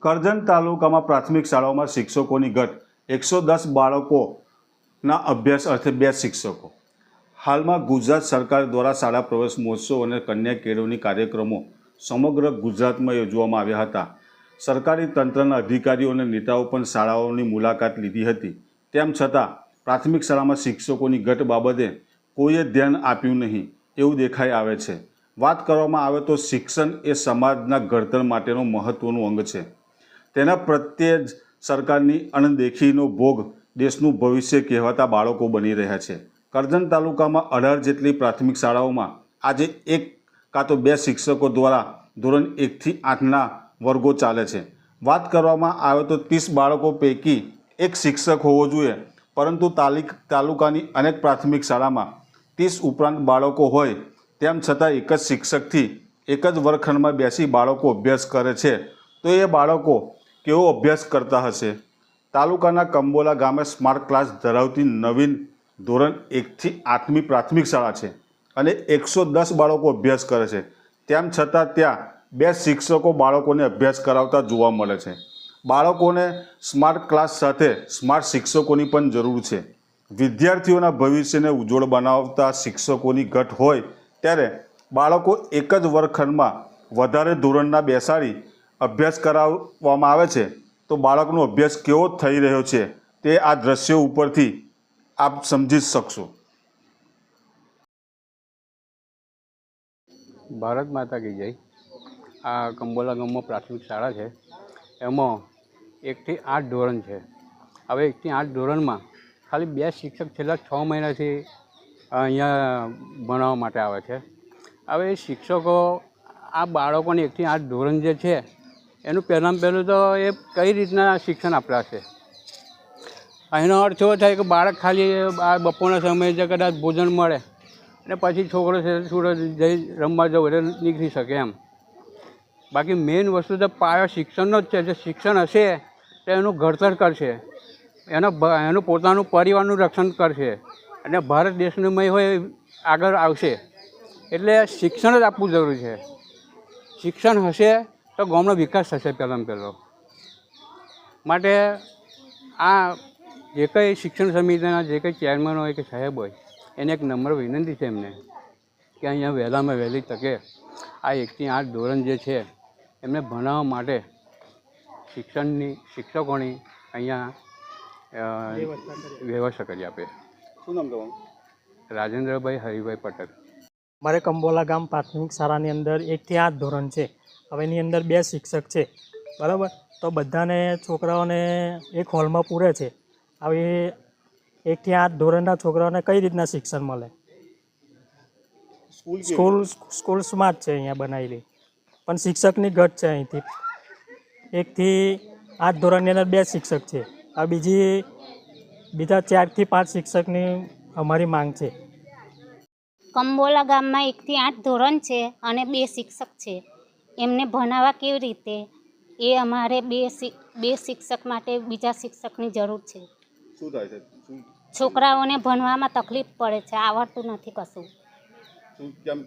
કરજણ તાલુકામાં પ્રાથમિક શાળાઓમાં શિક્ષકોની ઘટ 110 બાળકોના અભ્યાસ અર્થે 2 શિક્ષકો। હાલમાં ગુજરાત સરકાર દ્વારા શાળા પ્રવેશ મહોત્સવ અને કન્યા કેળવણી કાર્યક્રમો સમગ્ર ગુજરાતમાં યોજવામાં આવ્યા હતા। સરકારી તંત્રના અધિકારીઓ અને નેતાઓ પણ શાળાઓની મુલાકાત લીધી હતી। તેમ છતાં પ્રાથમિક શાળામાં શિક્ષકોની ઘટ બાબતે કોઈએ ધ્યાન આપ્યું નહીં એવું દેખાઈ આવે છે। વાત કરવામાં આવે તો શિક્ષણ એ સમાજના ઘડતર માટેનો મહત્વનું અંગ છે। તેના પ્રત્યે જ સરકારની અણદેખીનો ભોગ દેશનું ભવિષ્ય કહેવાતા બાળકો બની રહ્યા છે। કરજણ તાલુકામાં 18 જેટલી પ્રાથમિક શાળાઓમાં આજે 1 કાં તો 2 શિક્ષકો દ્વારા ધોરણ 1 થી 8ના વર્ગો ચાલે છે। વાત કરવામાં આવે તો 30 બાળકો પૈકી 1 શિક્ષક હોવો જોઈએ, પરંતુ તાલુકાની અનેક પ્રાથમિક શાળામાં 30 ઉપરાંત બાળકો હોય તેમ છતાં એક જ શિક્ષકથી એક જ વર્ગખંડમાં બેસી બાળકો અભ્યાસ કરે છે, તો એ બાળકો કેવો અભ્યાસ કરતા હશે? તાલુકાના કંબોલા ગામે સ્માર્ટ ક્લાસ ધરાવતી નવીન ધોરણ 1 થી 8મી પ્રાથમિક શાળા છે અને 110 બાળકો અભ્યાસ કરે છે। તેમ છતાં ત્યાં 2 શિક્ષકો બાળકોને અભ્યાસ કરાવતા જોવા મળે છે। બાળકોને સ્માર્ટ ક્લાસ સાથે સ્માર્ટ શિક્ષકોની પણ જરૂર છે। વિદ્યાર્થીઓના ભવિષ્યને ઉજ્જવળ બનાવતા શિક્ષકોની ઘટ હોય ત્યારે બાળકો એક જ વર્ગખંડમાં વધારે ધોરણના બેસાડી અભ્યાસ કરાવવામાં આવે છે, તો બાળકનો અભ્યાસ કેવો થઈ રહ્યો છે તે આ દ્રશ્યો ઉપરથી આપ સમજી શકશો। ભારત માતા કી જય। આ કંબોલા ગામમાં પ્રાથમિક શાળા છે, એમાં 1 થી 8 ધોરણ છે। હવે 1 થી 8 ધોરણમાં ખાલી 2 શિક્ષક છેલ્લા 6 મહિનાથી અહીંયા ભણાવવા માટે આવે છે। હવે એ શિક્ષકો આ બાળકોને 1 થી 8 ધોરણ જે છે એનું પહેલાં તો એ કઈ રીતના શિક્ષણ આપતા છે? એનો અર્થ એવો થાય કે બાળક ખાલી બપોરના સમયે જે કદાચ ભોજન મળે અને પછી છોકરો જઈ રમવા જવું એટલે નીકળી શકે એમ। બાકી મેઇન વસ્તુ તો પાયો શિક્ષણનો જ છે। જે શિક્ષણ હશે તો એનું ઘડતર કરશે, એનું પોતાનું પરિવારનું રક્ષણ કરશે અને ભારત દેશનું મય હોય આગળ આવશે। એટલે શિક્ષણ જ આપવું જરૂરી છે। શિક્ષણ હશે તો ગામનો વિકાસ થશે પહેલાં પહેલો। માટે આ જે કંઈ શિક્ષણ સમિતિના જે કંઈ ચેરમેન હોય કે સાહેબ હોય એને એક નમ્ર વિનંતી છે એમને કે અહીંયા વહેલામાં વહેલી તકે આ 1 થી 8 ધોરણ જે છે એમને ભણાવવા માટે શિક્ષકોની અહીંયા વ્યવસ્થા કરી આપે। શું નામ તમારું? રાજેન્દ્રભાઈ હરિભાઈ પટેલ। મારે કંબોલા ગામ પ્રાથમિક શાળાની અંદર 1 થી 8 ધોરણ છે। હવે એની અંદર 2 શિક્ષક છે, બરાબર? તો બધાને છોકરાઓને એક હોલમાં પૂરે છે। હવે 1 થી 8 ધોરણના છોકરાઓને કઈ રીતના શિક્ષણ મળે? સ્કૂલ સ્માર્ટ છે અહીંયા બનાવેલી, પણ શિક્ષકની ઘટ છે। અહીંથી 1 થી 8 ધોરણની અંદર 2 શિક્ષક છે। આ બીજા 4 થી 5 શિક્ષકની અમારી માંગ છે। કંબોલા ગામમાં 1 થી 8 ધોરણ છે અને 2 શિક્ષક છે। એમને ભણાવવા કેવી રીતે? એ અમારે 2 શિક્ષક માટે બીજા શિક્ષકની જરૂર છે। શું થાય છે? છોકરાઓને ભણવામાં તકલીફ પડે છે, આવડતું નથી કશું। કેમ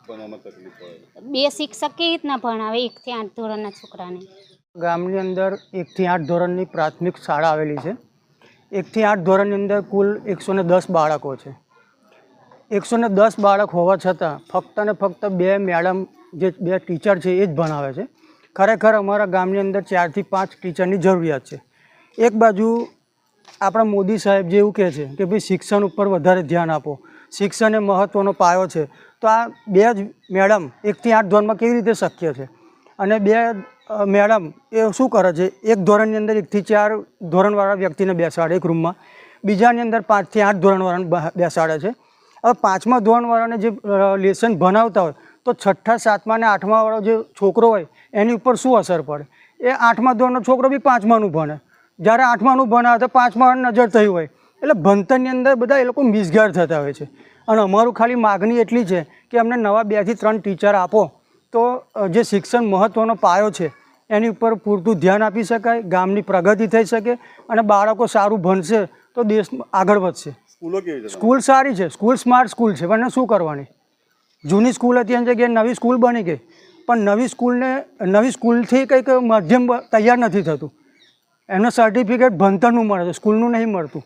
ભણવામાં તકલીફ પડે? 2 શિક્ષક કેવી રીતના ભણાવે 1 થી 8 ધોરણના છોકરાને? ગામની અંદર 1 થી 8 ધોરણની પ્રાથમિક શાળા આવેલી છે। 1 થી 8 ધોરણની અંદર કુલ 110 બાળકો છે। 110 બાળક હોવા છતાં ફક્ત ને ફક્ત 2 મેડમ જે 2 ટીચર છે એ જ ભણાવે છે। ખરેખર અમારા ગામની અંદર 4 થી 5 ટીચરની જરૂરિયાત છે। એક બાજુ આપણા મોદી સાહેબ જે એવું કહે છે કે ભાઈ શિક્ષણ ઉપર વધારે ધ્યાન આપો, શિક્ષણ એ મહત્ત્વનો પાયો છે, તો આ 2 જ મેડમ 1 થી 8 ધોરણમાં કેવી રીતે શક્ય છે? અને 2 મેડમ એ શું કરે છે? એક ધોરણની અંદર 1 થી 4 ધોરણવાળા વ્યક્તિને બેસાડે એક રૂમમાં, બીજાની અંદર 5 થી 8 ધોરણવાળાને બેસાડે છે। હવે 5મા ધોરણવાળાને જે લેસન ભણાવતા હોય તો 6ઠા 7મા અને 8મા વાળો જે છોકરો હોય એની ઉપર શું અસર પડે? એ 8મા ધોરણનો છોકરો બી 5માનું ભણે, જ્યારે 8માનું ભણાવે તો 5માની નજર થઈ હોય, એટલે ભણતરની અંદર બધા એ લોકો મિસગાઈડ થતા હોય છે। અને અમારું ખાલી માગણી એટલી છે કે અમને નવા 2 થી 3 ટીચર આપો તો જે શિક્ષણ મહત્ત્વનો પાયો છે એની ઉપર પૂરતું ધ્યાન આપી શકાય, ગામની પ્રગતિ થઈ શકે અને બાળકો સારું ભણશે તો દેશ આગળ વધશે। સ્કૂલ સારી છે, સ્કૂલ સ્માર્ટ સ્કૂલ છે, પણ શું કરવાની? જૂની સ્કૂલ હતી એની જગ્યાએ નવી સ્કૂલ બની ગઈ, પણ નવી સ્કૂલથી કંઈક માધ્યમ તૈયાર નથી થતું. એનું સર્ટિફિકેટ ભણતરનું મળે છે, સ્કૂલનું નહીં મળતું.